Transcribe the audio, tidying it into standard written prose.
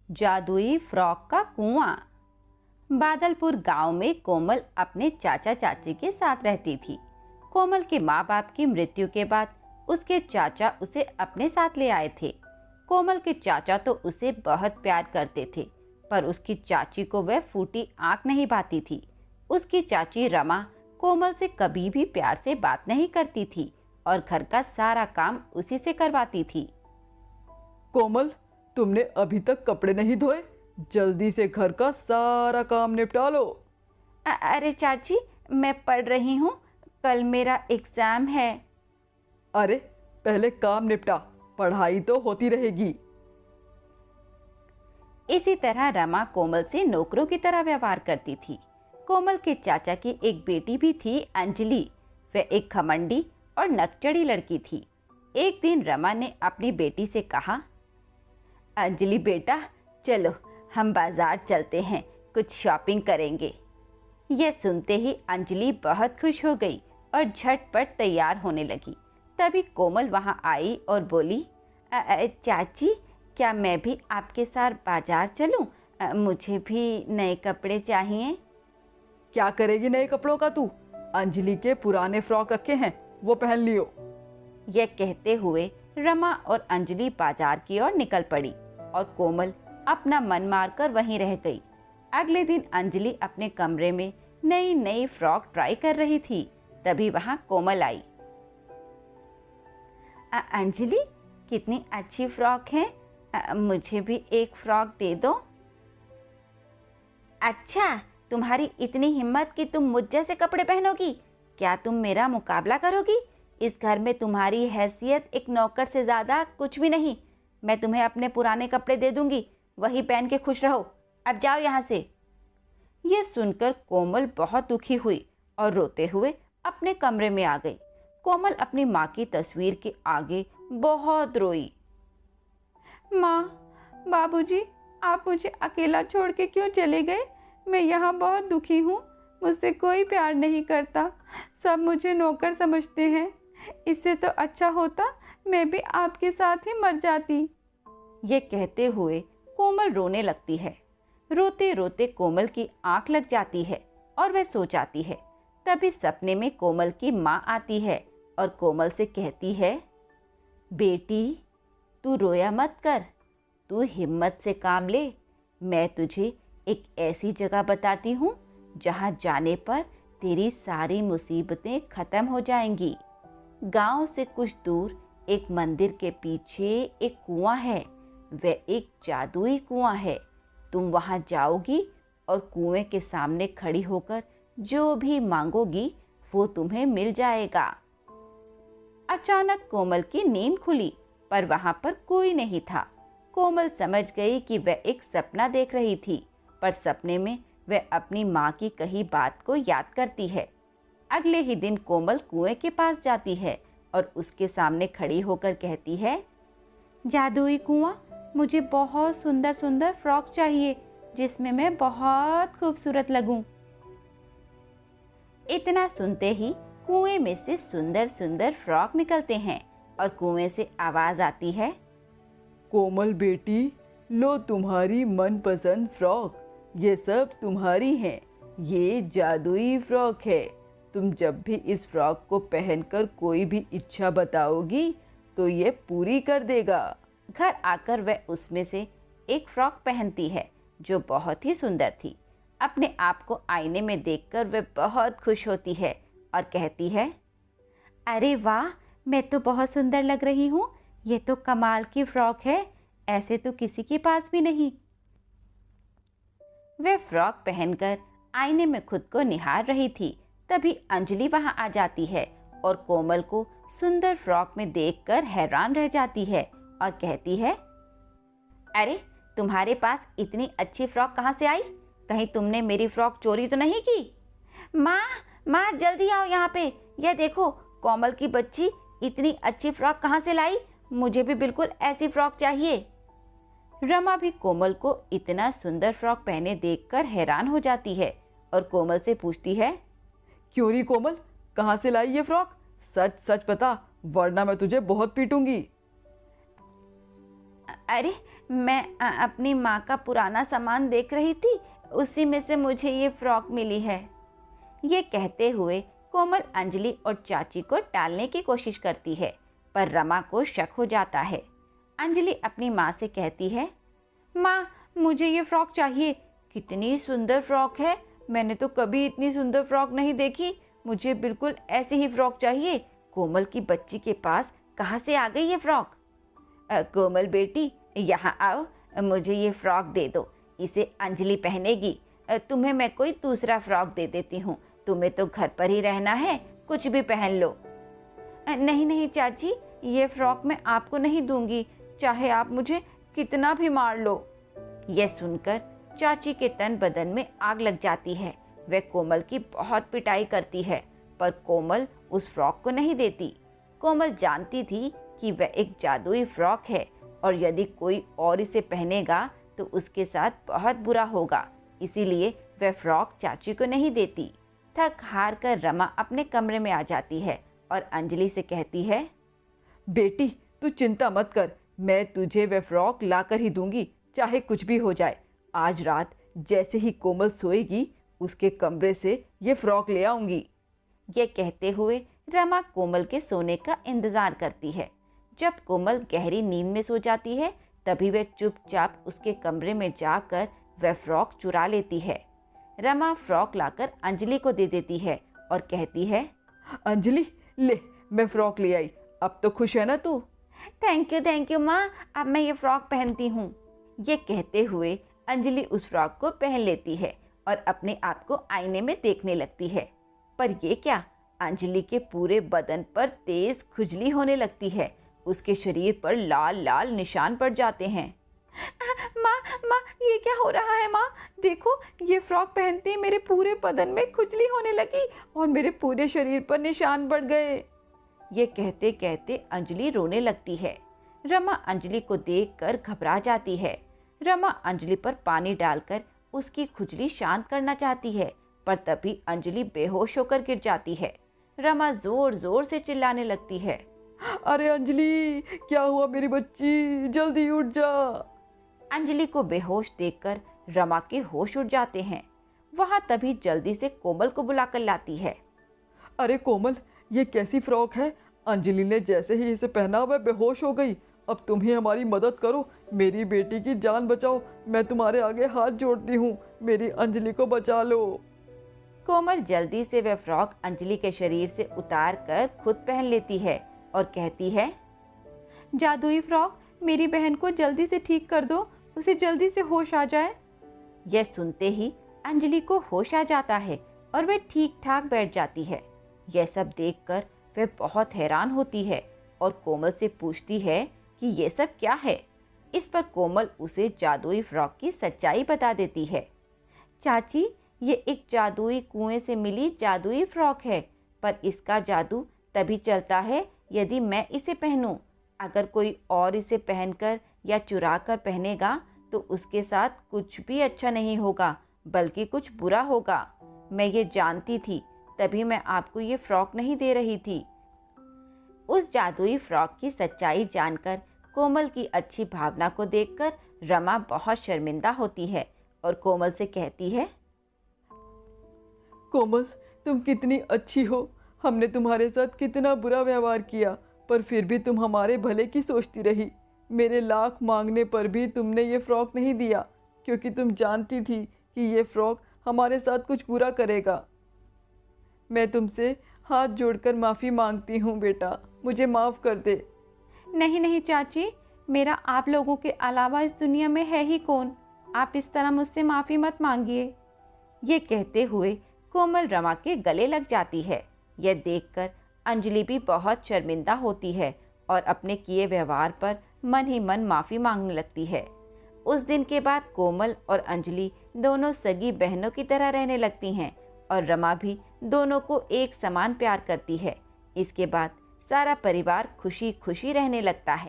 जादुई फ्रॉक का कुआं। बादलपुर गांव में कोमल अपने चाचा चाची के साथ रहती थी। कोमल के माँ बाप की मृत्यु के बाद उसके चाचा उसे अपने साथ ले आए थे। कोमल के चाचा तो उसे बहुत प्यार करते थे, पर उसकी चाची को वह फूटी आंख नहीं भाती थी। उसकी चाची रमा कोमल से कभी भी प्यार से बात नहीं करती थी और घर का सारा काम उसी से करवाती थी। कोमल, तुमने अभी तक कपड़े नहीं धोए? जल्दी से घर का सारा काम निपटा लो। अरे चाची, मैं पढ़ रही हूँ, कल मेरा एग्जाम है। अरे पहले काम निपटा, पढ़ाई तो होती रहेगी। इसी तरह रमा कोमल से नौकरों की तरह व्यवहार करती थी। कोमल के चाचा की एक बेटी भी थी, अंजलि। वह एक घमंडी और नकचड़ी लड़की थी। एक दिन रमा ने अपनी बेटी से कहा, अंजलि बेटा, चलो हम बाजार चलते हैं, कुछ शॉपिंग करेंगे। यह सुनते ही अंजलि बहुत खुश हो गई और झटपट तैयार होने लगी। तभी कोमल वहां आई और बोली, चाची, क्या मैं भी आपके साथ बाजार चलूं? मुझे भी नए कपड़े चाहिए। क्या करेगी नए कपड़ों का तू? अंजलि के पुराने फ्रॉक रखे हैं, वो पहन लियो। यह कहते हुए रमा और अंजलि बाजार की ओर निकल पड़ी और कोमल अपना मन मारकर वहीं रह गई। अगले दिन अंजलि अपने कमरे में नई नई फ्रॉक ट्राई कर रही थी। तभी वहां कोमल आई। अंजलि, कितनी अच्छी फ्रॉक है, मुझे भी एक फ्रॉक दे दो। अच्छा, तुम्हारी इतनी हिम्मत कि तुम मुझ जैसे कपड़े पहनोगी? क्या तुम मेरा मुकाबला करोगी? इस घर में तुम्हारी हैसियत एक नौकर से ज्यादा कुछ भी नहीं। मैं तुम्हें अपने पुराने कपड़े दे दूंगी, वही पहन के खुश रहो। अब जाओ यहाँ से। यह सुनकर कोमल बहुत दुखी हुई और रोते हुए अपने कमरे में आ गई। कोमल अपनी माँ की तस्वीर के आगे बहुत रोई। माँ, बाबूजी, आप मुझे अकेला छोड़ के क्यों चले गए? मैं यहाँ बहुत दुखी हूँ। मुझसे कोई प्यार नहीं करता, सब मुझे नौकर समझते हैं। इससे तो अच्छा होता मैं भी आपके साथ ही मर जाती। ये कहते हुए कोमल रोने लगती है। रोते रोते कोमल की आंख लग जाती है और वह सो जाती है। तभी सपने में कोमल की माँ आती है और कोमल से कहती है, बेटी, तू रोया मत कर, तू हिम्मत से काम ले। मैं तुझे एक ऐसी जगह बताती हूँ जहाँ जाने पर तेरी सारी मुसीबतें खत्म हो जाएंगी। गांव से कुछ दूर एक मंदिर के पीछे एक कुआं है। वह एक जादुई कुआं है। तुम वहां जाओगी और कुएं के सामने खड़ी होकर जो भी मांगोगी वो तुम्हें मिल जाएगा। अचानक कोमल की नींद खुली, पर वहां पर कोई नहीं था। कोमल समझ गई कि वह एक सपना देख रही थी, पर सपने में वह अपनी माँ की कही बात को याद करती है। अगले ही दिन कोमल कुएं के पास जाती है और उसके सामने खड़ी होकर कहती है, जादुई कुआं, मुझे बहुत सुंदर सुंदर फ्रॉक चाहिए जिसमें मैं बहुत खूबसूरत लगूं। इतना सुनते ही कुएं में से सुंदर सुंदर फ्रॉक निकलते हैं और कुएं से आवाज आती है, कोमल बेटी, लो तुम्हारी मनपसंद फ्रॉक, ये सब तुम्हारी हैं। ये जादुई फ्रॉक है। तुम जब भी इस फ्रॉक को पहनकर कोई भी इच्छा बताओगी तो ये पूरी कर देगा। घर आकर वह उसमें से एक फ्रॉक पहनती है जो बहुत ही सुंदर थी। अपने आप को आईने में देखकर वह बहुत खुश होती है और कहती है, अरे वाह, मैं तो बहुत सुंदर लग रही हूँ। ये तो कमाल की फ्रॉक है, ऐसे तो किसी के पास भी नहीं। वह फ्रॉक पहनकर आईने में खुद को निहार रही थी। तभी अंजलि वहां आ जाती है और कोमल को सुंदर फ्रॉक में देखकर हैरान रह जाती है और कहती है, अरे तुम्हारे पास इतनी अच्छी फ्रॉक कहाँ से आई? कहीं तुमने मेरी फ्रॉक चोरी तो नहीं की? माँ, माँ, जल्दी आओ यहाँ पे। यह देखो, कोमल की बच्ची इतनी अच्छी फ्रॉक कहाँ से लाई? मुझे भी बिल्कुल ऐसी फ्रॉक चाहिए। रमा भी कोमल को इतना सुंदर फ्रॉक पहने देखकर हैरान हो जाती है और कोमल से पूछती है, क्यों री कोमल, कहाँ से लाई ये फ्रॉक? सच सच बता, वरना मैं तुझे बहुत पीटूंगी। अरे मैं अपनी माँ का पुराना सामान देख रही थी, उसी में से मुझे ये फ्रॉक मिली है। ये कहते हुए कोमल अंजलि और चाची को टालने की कोशिश करती है, पर रमा को शक हो जाता है। अंजलि अपनी माँ से कहती है, माँ मुझे ये फ्रॉक चाहिए, कितनी सुंदर फ्रॉक है, मैंने तो कभी इतनी सुंदर फ्रॉक नहीं देखी, मुझे बिल्कुल ऐसी ही फ्रॉक चाहिए। कोमल की बच्ची के पास कहाँ से आ गई ये फ्रॉक? कोमल बेटी यहाँ आओ, मुझे ये फ्रॉक दे दो, इसे अंजलि पहनेगी। तुम्हें मैं कोई दूसरा फ्रॉक दे देती हूँ, तुम्हें तो घर पर ही रहना है, कुछ भी पहन लो। नहीं नहीं चाची, ये फ्रॉक मैं आपको नहीं दूंगी, चाहे आप मुझे कितना भी मार लो। यह सुनकर चाची के तन बदन में आग लग जाती है। वह कोमल की बहुत पिटाई करती है, पर कोमल उस फ्रॉक को नहीं देती। कोमल जानती थी कि वह एक जादुई फ्रॉक है और यदि कोई और इसे पहनेगा तो उसके साथ बहुत बुरा होगा, इसीलिए वह फ्रॉक चाची को नहीं देती। थक हार कर रमा अपने कमरे में आ जाती है और अंजलि से कहती है, बेटी तू चिंता मत कर, मैं तुझे वह फ्रॉक ला कर ही दूंगी, चाहे कुछ भी हो जाए। आज रात जैसे ही कोमल सोएगी उसके कमरे से ये फ्रॉक ले आऊंगी। ये कहते हुए रमा कोमल के सोने का इंतजार करती है। जब कोमल गहरी नींद में सो जाती है तभी वह चुपचाप उसके कमरे में जाकर वह फ्रॉक चुरा लेती है। रमा फ्रॉक लाकर अंजलि को दे देती है और कहती है, अंजलि ले, मैं फ्रॉक ले आई, अब तो खुश है ना तू? थैंक यू माँ, अब मैं ये फ्रॉक पहनती हूँ। ये कहते हुए अंजलि उस फ्रॉक को पहन लेती है और अपने आप को आईने में देखने लगती है। पर ये क्या, अंजलि के पूरे बदन पर तेज खुजली होने लगती है, उसके शरीर पर लाल लाल निशान पड़ जाते हैं। माँ ये क्या हो रहा है माँ? देखो ये फ्रॉक पहनते ही मेरे पूरे बदन में खुजली होने लगी और मेरे पूरे शरीर पर निशान पड़ गए। ये कहते कहते अंजलि रोने लगती है। रमा अंजलि को देखकर घबरा जाती है। रमा अंजलि पर पानी डालकर उसकी खुजली शांत करना चाहती है, पर तभी अंजलि बेहोश होकर गिर जाती है। रमा जोर जोर से चिल्लाने लगती है, अरे अंजलि क्या हुआ मेरी बच्ची, जल्दी उठ जा। अंजलि को बेहोश देखकर रमा के होश उड़ जाते हैं। वहां तभी जल्दी से कोमल को बुलाकर लाती है। अरे कोमल, ये कैसी फ्रॉक है? अंजलि ने जैसे ही इसे पहना वह बेहोश हो गई, अब तुम ही हमारी मदद करो, मेरी बेटी की जान बचाओ, मैं तुम्हारे आगे हाथ जोड़ती हूँ, मेरी अंजलि को बचा लो। कोमल जल्दी से वह फ्रॉक अंजलि के शरीर से उतार कर खुद पहन लेती है और कहती है, जादुई फ्रॉक, मेरी बहन को जल्दी से ठीक कर दो, उसे जल्दी से होश आ जाए। यह सुनते ही अंजलि को होश आ जाता है और वह ठीक ठाक बैठ जाती है। यह सब देखकर वह बहुत हैरान होती है और कोमल से पूछती है कि यह सब क्या है। इस पर कोमल उसे जादुई फ्रॉक की सच्चाई बता देती है। चाची, ये एक जादुई कुएं से मिली जादुई फ्रॉक है, पर इसका जादू तभी चलता है यदि मैं इसे पहनूं। अगर कोई और इसे पहनकर या चुरा कर पहनेगा तो उसके साथ कुछ भी अच्छा नहीं होगा, बल्कि कुछ बुरा होगा। मैं ये जानती थी, तभी मैं आपको ये फ्रॉक नहीं दे रही थी। उस जादुई फ्रॉक की सच्चाई जानकर कोमल की अच्छी भावना को देखकर रमा बहुत शर्मिंदा होती है और कोमल से कहती है, कोमल तुम कितनी अच्छी हो, हमने तुम्हारे साथ कितना बुरा व्यवहार किया, पर फिर भी तुम हमारे भले की सोचती रही। मेरे लाख मांगने पर भी तुमने ये फ्रॉक नहीं दिया, क्योंकि तुम जानती थी कि ये फ्रॉक हमारे साथ कुछ बुरा करेगा। मैं तुमसे हाथ जोड़कर माफ़ी मांगती हूँ बेटा, मुझे माफ़ कर दे। नहीं नहीं चाची, मेरा आप लोगों के अलावा इस दुनिया में है ही कौन, आप इस तरह मुझसे माफ़ी मत मांगिए। ये कहते हुए कोमल रमा के गले लग जाती है। यह देखकर अंजलि भी बहुत शर्मिंदा होती है और अपने किए व्यवहार पर मन ही मन माफ़ी मांगने लगती है। उस दिन के बाद कोमल और अंजलि दोनों सगी बहनों की तरह रहने लगती हैं और रमा भी दोनों को एक समान प्यार करती है। इसके बाद सारा परिवार खुशी खुशी रहने लगता है।